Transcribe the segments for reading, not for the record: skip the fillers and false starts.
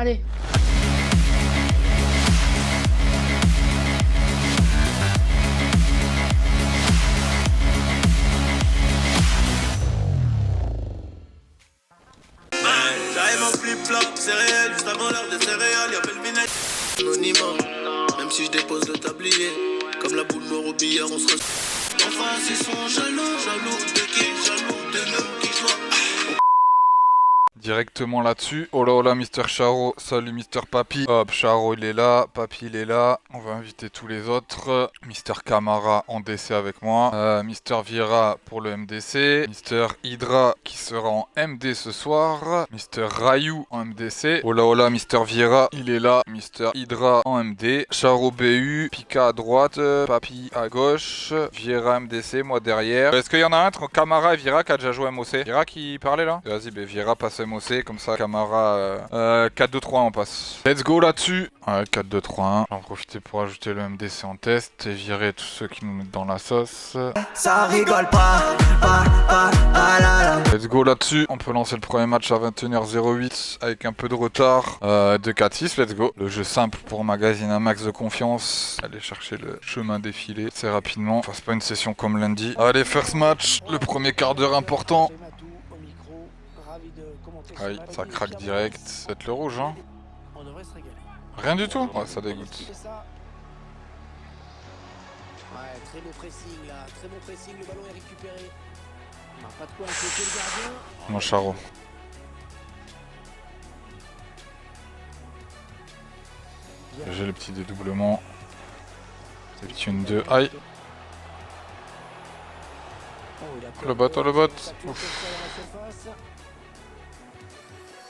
Allez. J'arrive en flip-flop, c'est réel, juste avant l'heure des céréales, y'avait le vinaigre. Monument, même si je dépose le tablier, comme la boule noire au billard, on se enfin, ils sont jaloux de qui, jaloux de nous qui jouent. Directement là-dessus. Oh là oh là, Mister Charo. Salut Mister Papy. Hop, Charo il est là. Papy il est là. On va inviter tous les autres. Mister Camara en DC avec moi. Mister Vieira pour le MDC. Mister Hydra qui sera en MD ce soir. Mister Rayou en MDC. Oh là, Mister Vieira il est là. Mister Hydra en MD. Charo BU. Pika à droite. Papy à gauche. Vieira MDC, moi derrière. Est-ce qu'il y en a un entre Camara et Vieira qui a déjà joué MOC? Vieira qui parlait là? Vas-y, Vieira passe MOC, comme ça Camara 4-2-3 on passe. Let's go là-dessus. Ouais, 4-2-3-1. J'en profiter pour ajouter le MDC en test et virer tous ceux qui nous mettent dans la sauce. Ça rigole pas, Let's go là-dessus. On peut lancer le premier match à 21h08 avec un peu de retard. 2-4-6, let's go. Le jeu simple pour magasiner un max de confiance. Aller chercher le chemin défilé assez rapidement. Fasse pas une session comme lundi. Allez, first match. Le premier quart d'heure important. Aïe, ça craque direct. C'est le rouge, hein. Rien du tout. Ouais, ça dégoûte. Ouais, très beau pressing là, très bon pressing, le ballon est récupéré. On n'a pas de quoi inquiéter le gardien. Mon Charo. J'ai le petit dédoublement. C'est petit une 2. Aïe. Le bot, oh le bot. Ouf.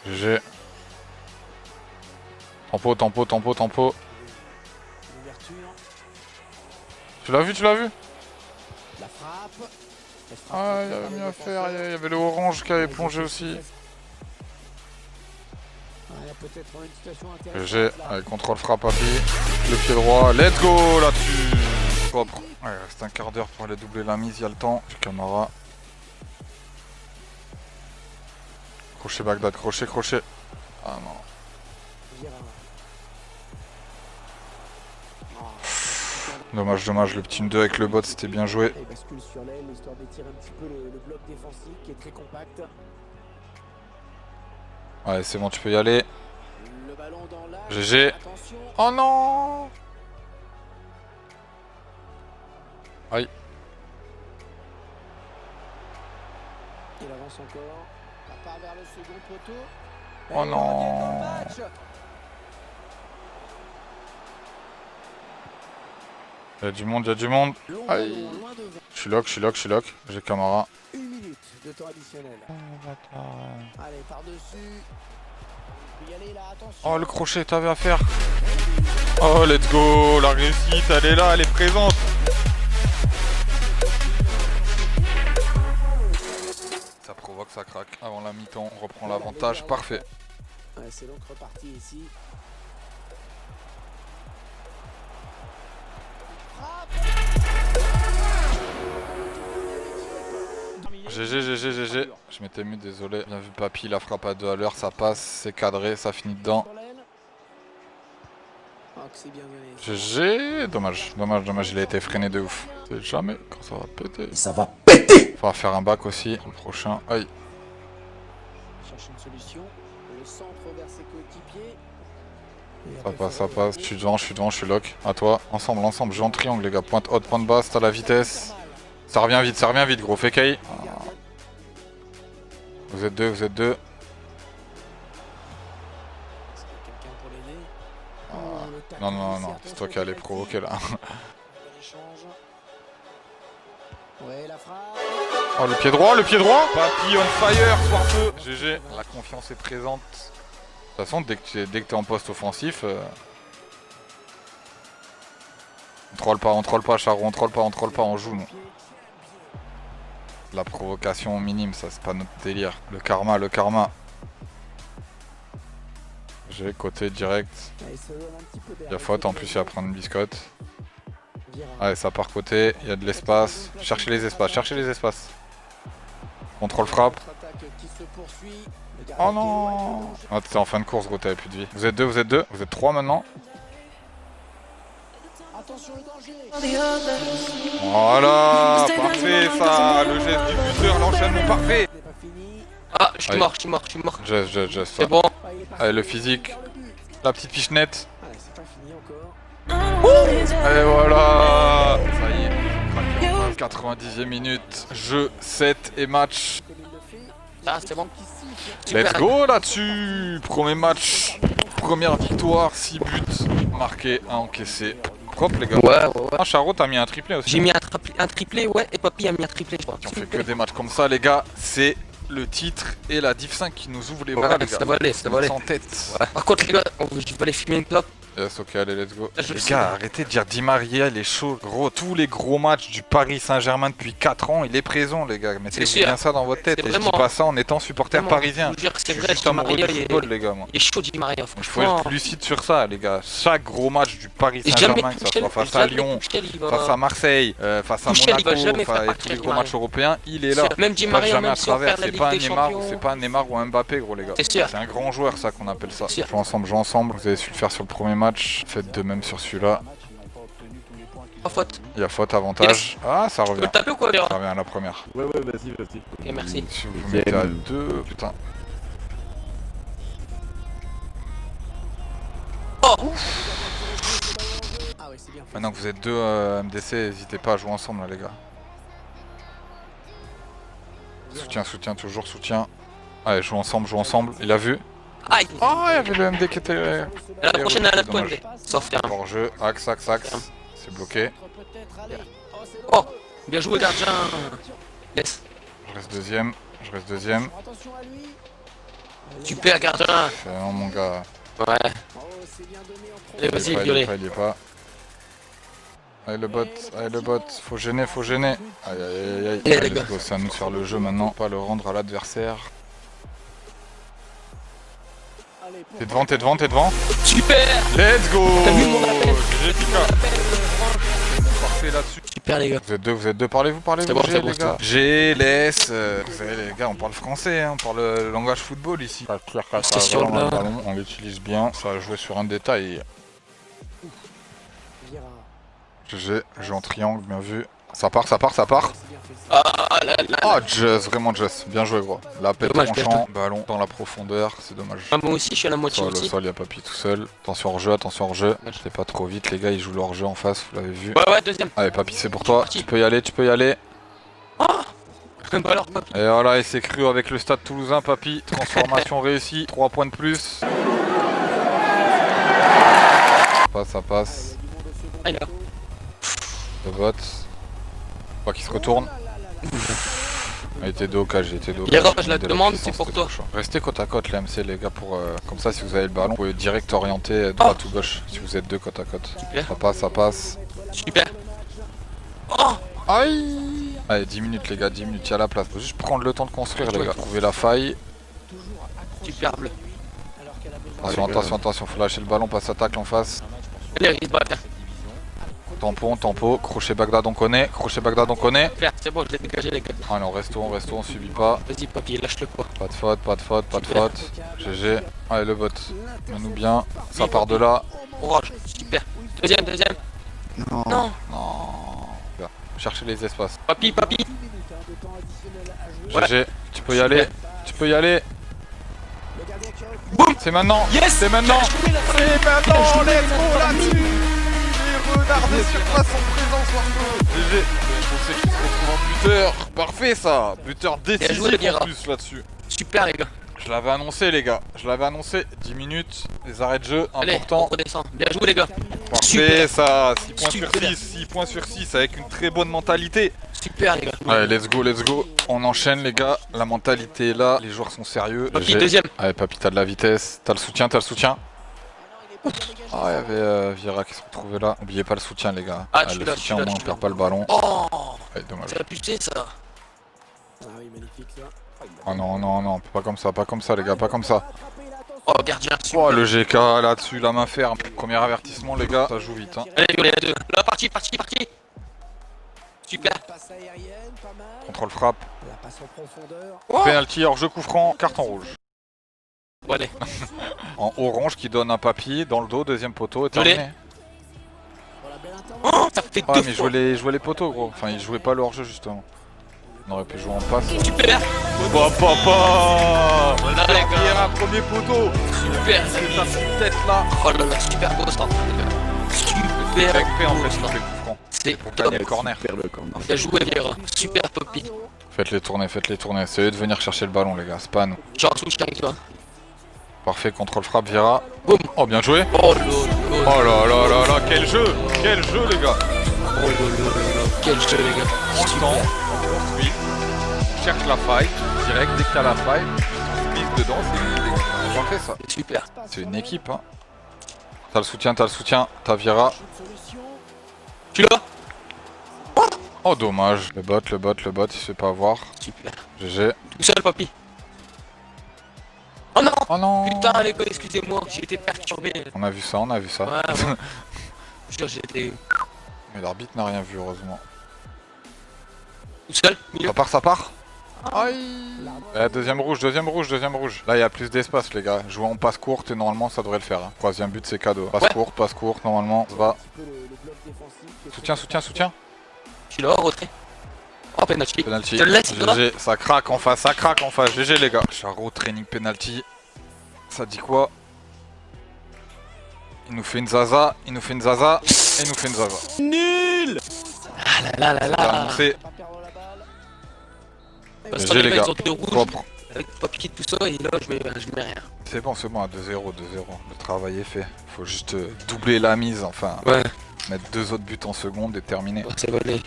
GG. Tempo. Tu l'as vu? Ah, il y avait mieux à faire. Il y avait le orange qui avait plongé aussi. GG. Allez, contrôle frappe à pied. Le pied droit. Let's go là-dessus. Propre. Ouais, il reste un quart d'heure pour aller doubler la mise. Il y a le temps. Du Camara. Crochet Bagdad, crochet. Ah non. Dommage, le petit 2 avec le bot, c'était bien joué. Ouais, c'est bon, tu peux y aller. GG. Oh non. Aïe. Il avance encore. Ça part vers le second poteau. Oh non. Il y a du monde. Aïe. Je suis lock. J'ai Camara. 1 minute de temps additionnel. Allez, par-dessus. Oh, le crochet, t'avais à faire. Oh, let's go. La réussite, elle est là, elle est présente. Ça provoque, ça craque. Avant la mi-temps, on reprend l'avantage. Parfait. Ouais, c'est donc reparti ici. GG. Je m'étais mis, désolé. Bien vu, Papy, la frappe à 2 à l'heure. Ça passe, c'est cadré, ça finit dedans. GG. Dommage, il a été freiné de ouf. C'est jamais quand ça va péter. Ça va péter. Faudra faire un bac aussi. Le prochain. Aïe. Cherche une solution. Le centre vers ses coéquipiers. Ça passe. Je suis devant, je suis lock. À toi. Ensemble. Jeu en triangle, les gars. Pointe haute, pointe basse. T'as la vitesse. Ça revient vite, gros. Fais Kai. Vous êtes deux. Non. C'est toi qui allais provoquer là. Oh, le pied droit. Papy on fire, soir feu. GG. La confiance est présente. De toute façon, dès que t'es en poste offensif, on troll pas, Charo, on troll pas, on joue, nous. La provocation minime, ça c'est pas notre délire. Le karma. J'ai côté direct. Il y a faute, en plus il va prendre une biscotte. Allez, ça part côté, il y a de l'espace. Cherchez les espaces. Contrôle frappe. se poursuit. Oh non. Ah, t'es en fin de course, gros, t'avais plus de vie. Vous êtes deux, vous êtes deux, vous êtes trois maintenant. Attention le danger. Voilà, parfait ça, le geste du buteur, l'enchaînement parfait. Il n'est pas fini. Ah, je suis mort, je suis mort. Just, C'est bon. Allez, le physique, la petite pichenette. Allez, c'est pas fini encore. Et voilà. Ça y est, 90e minute, jeu, 7 et match. Comme il le fait. Ah, c'est bon. Super. Let's go là-dessus. Premier match, première victoire, 6 buts marqués, 1 encaissé. Propre les gars. Ouais. Ah, Charo, t'as mis un triplé aussi. J'ai mis un triplé, ouais, et Papy a mis un triplé, je crois. Si on fait que des matchs comme ça, les gars, c'est le titre et la Div 5 qui nous ouvrent les bras, Ouais, les gars. ça va aller. Sans tête. Ouais. Par contre, les gars, je vais aller fumer une clope. Yes, ok, allez, let's go. Je Les sais. gars, arrêtez de dire Di Maria, il est chaud. Gros, tous les gros matchs du Paris Saint-Germain depuis 4 ans, il est présent, les gars. Mettez-vous sûr. bien ça dans votre tête. C'est Et je dis vraiment. pas ça en étant supporter Vraiment, parisien. je vous jure que c'est Je suis vrai, juste Di amoureux du Maria, football, les gars, moi. Il est chaud, Di Maria, Il faut franchement. être lucide sur ça, les gars. Chaque gros match du Paris Et jamais Saint-Germain, que ça soit face à Lyon, face à Marseille, face à Tuchel, il va Monaco, jamais faire et tous partir les Di gros Maria. matchs européens, il est là. Même Di Il passe Maria, jamais à même si on travers. perd la C'est Ligue pas un des Neymar, Champions. c'est pas un Neymar ou un Mbappé, gros, les gars. C'est sûr. C'est un grand joueur, ça qu'on appelle ça. C'est sûr. Jouons ensemble. Vous avez su le faire sur le premier match. Faites de même sur celui-là. Pas faute. Il y a faute, avantage. Ah, ça Tu peux revient. le taper ou quoi, Vera? Ça revient à la première. Ouais, vas-y. Ok, merci. Si vous vous mettez à 2, putain. Oh Ah ouais, c'est bien fait. Maintenant que vous êtes deux MDC, n'hésitez pas à jouer ensemble, là, les gars. Soutien, toujours soutien. Allez, joue ensemble. Il a vu. Aïe. Oh, il y avait le MD qui était. Et la prochaine, elle a toi, dommage. Sauf ferme. Hors jeu, axe. C'est bloqué. Peut-être, allez. Oh, c'est bon. Oh, bien joué, gardien. Yes. Je reste deuxième. Attention à lui. Super, gardien. Non, mon gars. Ouais. Oh, c'est bien donné en Allez, profondeur. vas-y, Il est violet. pas, il est pas. Allez le bot, faut gêner. Aïe. Allez, Allez, les gars. let's go, c'est à nous de faire le jeu maintenant, pas le rendre à l'adversaire. Allez, pour- T'es devant. Super. Let's go. T'as vu mon appel? Jessica. Parfait là-dessus. Super, les gars. Vous êtes deux, parlez-vous, C'est bon, G, c'est bon, les gars. G, laisse, vous savez les gars, on parle français, hein, on parle le langage football ici. C'est sûr, là. Le ballon, on l'utilise bien, ça a joué sur un détail. Vira. GG, jeu en triangle, bien vu. Ça part. C'est bien fait, ça. Ah là là. Oh, vraiment Jess, bien joué gros. La pète Dommage, tranchant, ballon dans la profondeur, c'est dommage. Ah, moi aussi, je suis à la moitié Sol, au aussi. sol, il y a Papy tout seul. Attention hors jeu. C'est pas trop vite, les gars, ils jouent leur jeu en face, vous l'avez vu. Ouais, deuxième. Allez, Papy, c'est pour toi. parti. Tu peux y aller. Bah alors, Papy. Et voilà, il s'est cru avec le stade toulousain, Papy. Transformation réussie, 3 points de plus. Ça passe. Ah, il est là. Le bot. Pas qu'il se retourne. Il était dos au cage, Yara, je la demande, c'est pour toi. Restez côte à côte les MC les gars pour comme ça si vous avez le ballon, vous pouvez direct orienter droite ou gauche si vous êtes deux côte à côte. Super. Ça passe. Super. Oh. Aïe. Allez 10 minutes les gars, 10 minutes, il y a la place. Faut juste prendre le temps de construire les gars. Trouver la faille. Super bleu. Attention, faut lâcher le ballon, pas sa tacle en face. Allez, il se bat, bien. Tempo, crochet Bagdad on connaît, Super, c'est bon, je l'ai dégagé, les gars. Allez on reste, on subit pas. Vas-y, Papy, lâche-le quoi. Pas de faute. GG. Allez le bot. Mets-nous bien. Ça part de là. Orange, super. Deuxième. Non. Cherchez les espaces. Papy. GG. Tu peux y aller. Boum. C'est maintenant. Yes. C'est maintenant. C'est maintenant. Let's go là-dessus. Les renards des surfaces en présence Marco. GG. On sait qu'il se retrouve en buteur. Parfait ça. Buteur décisif joué, les en gars. plus là-dessus. Super, les gars. Je l'avais annoncé les gars. 10 minutes. Les arrêts de jeu Allez, on importants. redescend. Bien joué, les gars. Parfait ça. 6 points Super. sur 6 points sur 6 avec une très bonne mentalité. Super, les gars. Allez, let's go. On enchaîne, les gars. La mentalité est là. Les joueurs sont sérieux. Papy, deuxième. Allez, Papy, t'as de la vitesse. T'as le soutien. Ah, il y avait Vira qui se retrouvait là. N'oubliez pas le soutien, les gars. Ah, je suis le là, soutien, je au suis moins, là, on perd pas le ballon. Oh, Allez, dommage. ça a pucé, ça. Ah oui, magnifique ça. Oh non, pas comme ça, les gars, pas comme ça. Oh, gardien, super. Oh, le GK là-dessus, la main ferme. Premier avertissement, les gars. Ça joue vite, hein. Allez, violet, 2. Là, parti. Super. Passe aérienne, pas mal. Contrôle frappe. La passe en profondeur. Oh. Penalty, hors-jeu, coup franc, carton rouge. Bon, allez. En orange qui donne un papier dans le dos, deuxième poteau et Je l'ai. terminé. Voilà, belle intervention. Oh, ça fait Ouais, deux mais fois. il jouait les poteaux, gros. Enfin, il jouait pas le hors-jeu, justement. On aurait pu jouer en passe. Super. Papa Voilà, les gars. premier poteau. Super. C'est ta petite tête là. Oh là là, super beau ça. Super Respect en beau, fait, ça. sur les coups francs. C'est Pour top. gagner le corner. Bien joué, Vieira. Super Poppy. Faites-les tourner, faites-les tourner. C'est eux de venir chercher le ballon, les gars. C'est pas nous. Genre touche avec toi. Parfait, contrôle frappe, Vieira. Boum. Oh, bien joué. Oh lolo. Oh là là là là, quel jeu, les gars. Oh lolo. Quel jeu, les gars. On le tend, on poursuit, on cherche la faille, direct dès qu'il y a la faille, on se mise dedans, c'est parfait ça. Super. C'est une équipe, hein. T'as le soutien, t'as Vieira. Tu l'as? Oh dommage, le bot, il se fait pas avoir. Super. GG. Tout seul, Poppy. Oh non. Oh non. Putain, les gars, excusez-moi, j'ai été perturbé. On a vu ça. Ouais, ouais. Je jure, j'étais Mais l'arbitre n'a rien vu, heureusement. tout seul, milieu. Ça part. Aïe. Deuxième rouge. Là, il y a plus d'espace, les gars. Jouer en passe courte et normalement, ça devrait le faire. Hein. Troisième but, c'est cadeau. Passe courte, normalement, ça va. Soutien. Je suis là, retrait. Oh, penalty. Penalty. Je le laisse, GG, ça craque en face. GG, les gars. Charo, training penalty. Ça dit quoi? Il nous fait une zaza. Nul. Ah là là là T'as là. annoncé. Parce GG, que les gars. ils ont deux rouges. Propre. Avec Poppy tout ça, et là, je mets rien. C'est bon, à 2-0. Le travail est fait. Faut juste doubler la mise, enfin. Ouais. Mettre 2 autres buts en seconde et terminer. C'est volé.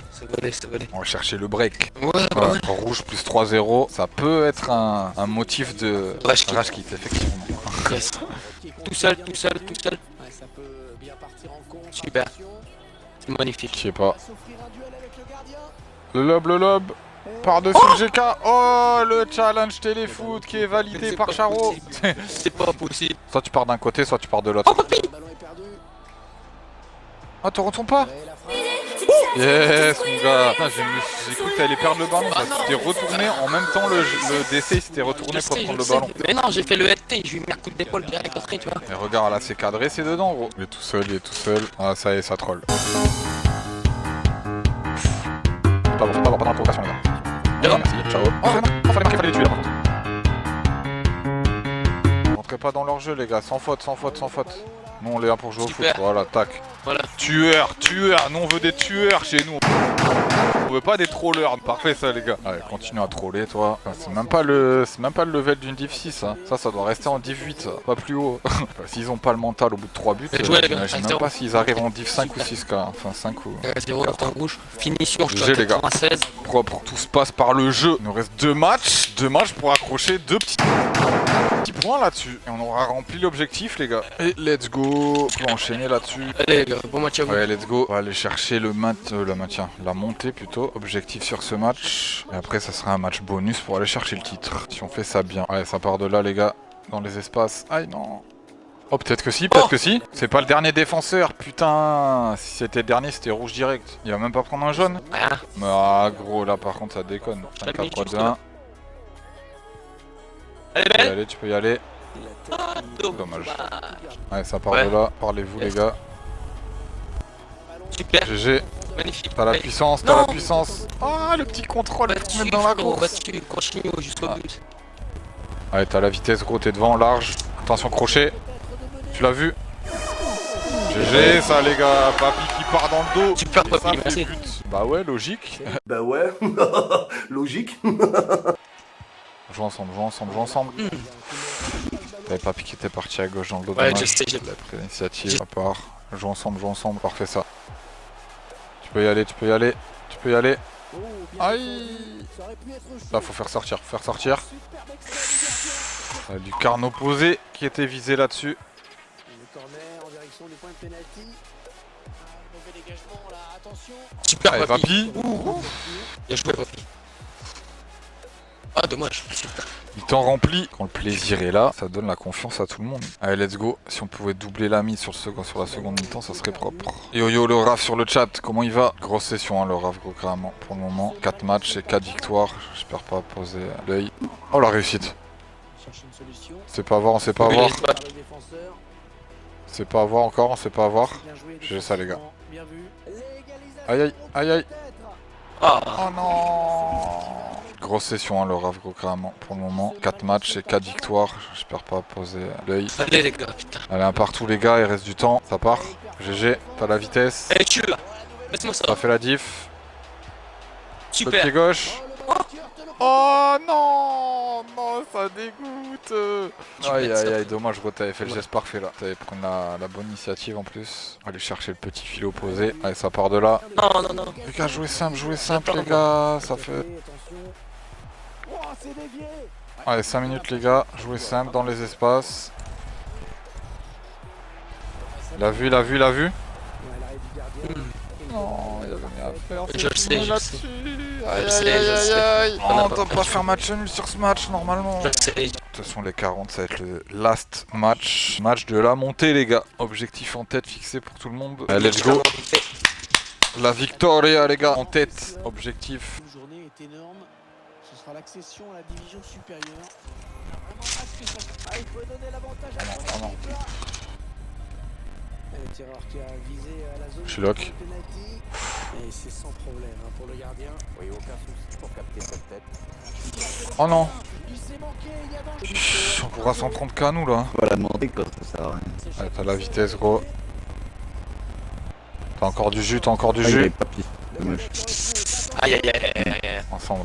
On va chercher le break. Ouais. Rouge plus 3-0, ça peut être un motif de Rage kit. rage kit, effectivement. Yes. Tout seul. Ouais, ça peut bien partir en contre. Super. Attention. C'est magnifique. Je sais pas. S'offrir un duel avec le gardien. Le lob. Par-dessus le GK. Oh, le challenge téléfoot qui est validé C'est par pas Charo. possible. C'est pas possible. Soit tu pars d'un côté, soit tu pars de l'autre. Oh, Poppy. Le ballon est perdu. Ah, tu retournes pas? Et la frappe. Yes, mon gars. Putain, j'ai cru que t'allais perdre le ballon. Ça s'était retourné en même temps. Le DC il s'était retourné pour prendre le ballon. Mais non, j'ai fait le LT, je lui ai mis un coup d'épaule direct entrée, tu vois. Mais regarde, là, c'est cadré, c'est dedans, gros. Il est tout seul. Ah, ça y est, ça troll. Pas dans la provocation, les gars. D'accord. Merci, ciao. Oh, fallait les tuer, là, par contre. Rentrez pas dans leur jeu, les gars. Sans faute. Nous, on est là pour jouer au foot. Super. Voilà, tac. Voilà. Tueur. Nous, on veut des tueurs chez nous. On veut pas des trollers. Parfait, ça, les gars. Allez, continue à troller, toi. Enfin, c'est même pas le level d'une div 6, hein. Ça doit rester en div 8, ça. Pas plus haut. S'ils ont pas le mental au bout de 3 buts, Bien joué, les gars. j'imagine même 5-0. pas s'ils arrivent en div 5 ou 6K. Enfin, 5 ou... 0 dans ton rouge. Finition, je GG, suis les gars. 96. Propre. Tout se passe par le jeu. Il nous reste 2 matchs. 2 matchs pour accrocher 2 petits points là-dessus. Et on aura rempli l'objectif, les gars. Et let's go. On va enchaîner là-dessus. Allez, les gars, bon match à vous. Ouais, let's go. On va aller chercher le maintien. La montée plutôt. Objectif sur ce match. Et après, ça sera un match bonus pour aller chercher le titre. Si on fait ça bien. Ouais, ça part de là, les gars. Dans les espaces. Aïe, non. Oh, peut-être que si, C'est pas le dernier défenseur. Putain. Si c'était le dernier, c'était rouge direct. Il va même pas prendre un jaune. Rien. Ah, gros, là, par contre, ça déconne. Je l'ai mis 4 3 juste 2 1. Allez, belle. Tu peux y aller. Ah, Dommage. Ouais, ça part Ouais. de là. Parlez-vous, les gars. Super, GG. magnifique. T'as la Allez. puissance, Non. Ah, le petit contrôle pour te Battu, mettre dans la frérot, course. battu, continue jusqu'au but. Allez, t'as la vitesse, gros, t'es devant, large. Attention, crochet. Tu l'as vu? GG, ça, les gars. Papy qui part dans le dos. Super, Et Papy, ça fait merci. but. Bah ouais, logique. Bah ouais, logique. Jouons ensemble. T'avais Papy qui était parti à gauche dans le dos. Ouais, dommage. je sais, j'ai Il a pris l'initiative à part. Jouons ensemble. Parfait, ça. Tu peux y aller. Aïe. Là, faut faire sortir. Du carne opposé qui était visé là-dessus. Le corner en direction du point de pénalty. Mauvais dégagement là, attention. Super, Allez, Papy. Papy. Bien joué, Papy. Ah, dommage. Super. Mi-temps rempli. Quand le plaisir est là, ça donne la confiance à tout le monde. Allez, let's go. Si on pouvait doubler la mise sur la seconde mi-temps, ça serait propre. Yo yo, le Raf sur le chat, comment il va? Grosse session, hein, le Raf, gros, carrément. Pour le moment, 4 matchs et 4 victoires. J'espère pas poser l'œil. Oh, la réussite. Cherche une solution. C'est pas avoir, on sait pas avoir. Par le défenseur. C'est pas avoir encore, on sait pas avoir. Bien joué, J'ai ça, les gars. bien vu. L'égalisation, Aïe aïe, aïe aïe. peut-être. Ah, Oh non. Grosse session, hein, le Raf, gros, carrément. Pour le moment, 4 matchs et 4 victoires. J'espère pas poser l'œil. allez les gars, putain. Allez, un partout les gars, il reste du temps. Ça part. GG, t'as la vitesse. Allez, tue là. Laisse-moi ça. Ça fait la diff. Le Super. pied gauche. Oh non. Non, ça dégoûte. Aïe aïe aïe, dommage gros, t'avais fait le geste parfait là. T'avais pris la bonne initiative en plus. Allez chercher le petit fil opposé. Allez, ça part de là. Non, non, non. Les gars, jouez simple les gars. Ça fait... Attention. Oh, c'est dévié. Allez, 5 minutes les gars. Jouez simple dans les espaces. Il a vu, il a vu, il a vu. Ouais, l'arrêt du gardien. Non, il avait rien à faire. Je le sais, je le sais. Aïe Je sais, aïe je aïe sais. aïe. On a On pas doit fait pas ça. faire match nul sur ce match normalement. Je le sais. De toute façon, les 40, ça va être le last match. Match de la montée, les gars. Objectif en tête fixé pour tout le monde. Allez, let's go. La victoria, les gars. En tête. Objectif. Une journée est énorme. Ce sera l'accession à la division supérieure. Vraiment hâte que ça- Ah, il faut donner l'avantage à son non. équipe, là. Le tireur qui a visé la zone. Je suis lock. de penalty. Et c'est sans problème hein, pour le gardien. Oui, aucun souci pour capter cette tête. Oh non. Il s'est manqué, il y a danger. Chut, on pourra s'en prendre qu'à nous là. On va la demander quand ça sert à rien. Allez, t'as la vitesse, gros. T'as encore du jus, t'as encore du Ah, il avait jus. pas pris. Dommage. Aïe, aïe, aïe, aïe, aïe. Ensemble.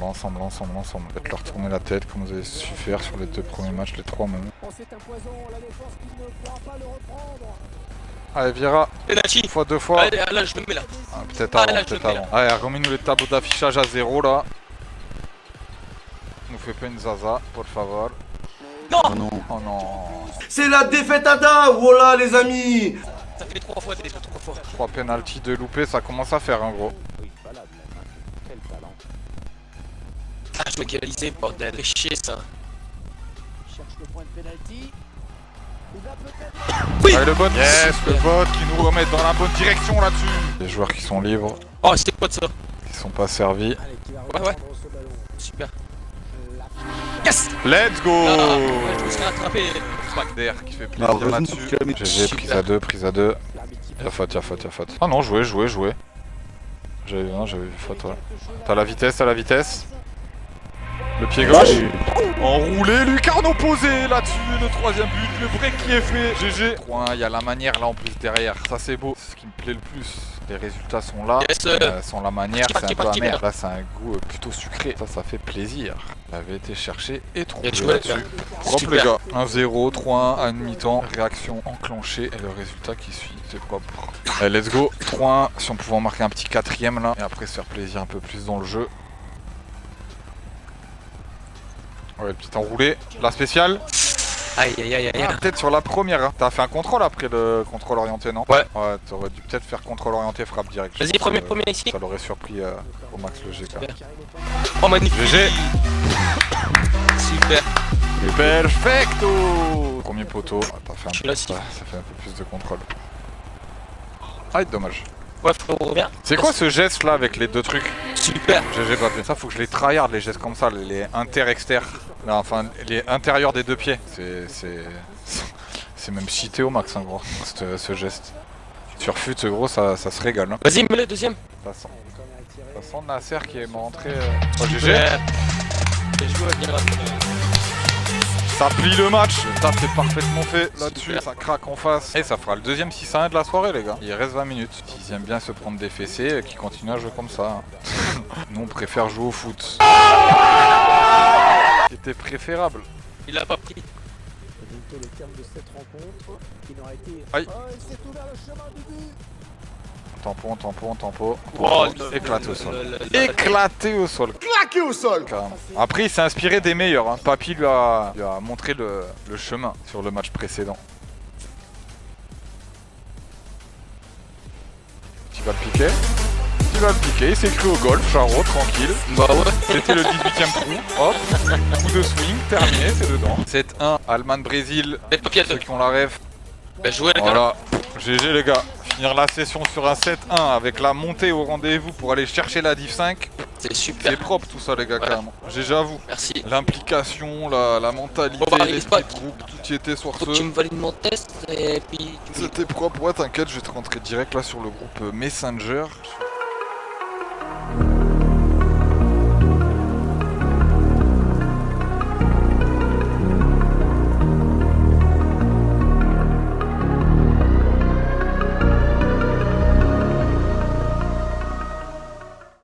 Faites leur tourner la tête comme vous avez su faire sur les 2 premiers matchs, les 3 même. Oh, c'est un poison, la défense qui ne pourra pas le reprendre. Allez, Vira. Penalty. Une fois, 2 fois. Allez, là, je le mets là. Ah, peut-être Ah, avant, là, je peut-être le mets, avant. Allez, remets-nous les tableaux d'affichage à 0 là. Nous fais pas une zaza, por favor. Non. Oh non. Oh non. C'est la défaite à da, voilà les amis. Ça fait 3 fois, des 3 fois. 3 penalty de loupé, ça commence à faire, hein, gros. Oui, balade même. Hein. Quel talent. Ah, je vais égaliser, bordel. Fais chier ça. Il cherche le point de penalty. Il va peut-être. Oui. Allez, le bot. Yes, le bot qui nous remet dans la bonne direction là-dessus. Les joueurs qui sont libres, Oh, c'était quoi de ça? qui sont pas servis. Allez, qui va Ouais, ouais. reprendre ce ballon. Super. La- Yes. Let's go. Ah, ouais, je me suis rattrapé. McDair qui fait Ah, plaisir heureusement là-dessus. que tu l'as mis. GG, prise à 2, prise à 2. l'arbitre qui Y'a faute, y'a faute, y'a faute. Ah non, jouez. J'avais vu faute, ouais. T'as la vitesse. Le pied gauche. Enroulé, lucarne opposé là-dessus. Le 3ème but, le break qui est fait. GG. Il y a la manière là en plus derrière. Ça c'est beau. C'est ce qui me plaît le plus. Les résultats sont là. Yes. Sans la manière, Parti, c'est un peu parti, amer. parti, Là, c'est un goût plutôt sucré. Ça fait plaisir. Il avait été cherché et trouvé Bien joué, là-dessus. gars. Propre Super. les gars. 1-0, 3-1 à une mi-temps. Réaction enclenchée et le résultat qui suit. C'est propre. Allez, let's go. 3-1. Si on pouvait en marquer un petit 4ème là. Et après se faire plaisir un peu plus dans le jeu. Ouais, le petit enroulé. La spéciale. Aïe, aïe, aïe, aïe. Ah, peut-être sur la première. Hein. T'as fait un contrôle après le contrôle orienté, non? Ouais. Ouais, t'aurais dû peut-être faire contrôle orienté, frappe direct. Vas-y, Je pense premier que ici. Ça l'aurait surpris au max le GK. Oh, magnifique. GG. Super. Perfecto. Premier poteau. Ah, t'as fait un Je suis peu là, ça fait un peu plus de contrôle. Ah, dommage. Ouais, frérot, reviens. C'est quoi ce geste là avec les 2 trucs? Super. GG papier. Ça faut que je les tryhard les gestes comme ça, les inter-exter. Enfin les intérieurs des 2 pieds. C'est même cheaté au max hein, gros, ce geste. Sur fut gros ça se régale. Hein. Vas-y, mets le deuxième. Ça sent Nasser qui est rentré. Oh GG. Super. J'ai joué bien là. Ça plie le match. Le taf est parfaitement fait là-dessus. Ça craque en face. Et ça fera le deuxième 6-1 de la soirée les gars. Il reste 20 minutes. S'ils aiment bien se prendre des fessées, qui continuent à jouer comme ça. Hein. Nous on préfère jouer au foot. C'était préférable. Il a pas pris. Bientôt le terme de cette rencontre qui n'aura été. Aïe. Oh, il s'est ouvert le chemin du but. Tampon. Oh, Éclaté au sol. le- Éclaté au sol. Claqué au sol. Carrément. Après, il s'est inspiré des meilleurs. Hein. Papy lui a montré le chemin sur le match précédent. Petit balle piqué. il a appliqué, il s'est cru au golf, Charo, tranquille. Bah ouais. C'était le 18ème trou, hop, coup de swing, terminé, c'est dedans. 7-1, Allemagne-Brésil, Les papiers à ceux deux. qui ont la rêve. Bah jouez les gars. Voilà, GG les gars. Finir la session sur un 7-1 avec la montée au rendez-vous pour aller chercher la div 5. C'est C'est super. propre tout ça les gars, Voilà. carrément. GG à vous. Merci. L'implication, la mentalité, Bon, bah, l'esprit il de groupe, tout y était sur Faut que tu ce. me valides mon test et puis tu me dis. C'était propre, ouais t'inquiète, je vais te rentrer direct là sur le groupe Messenger.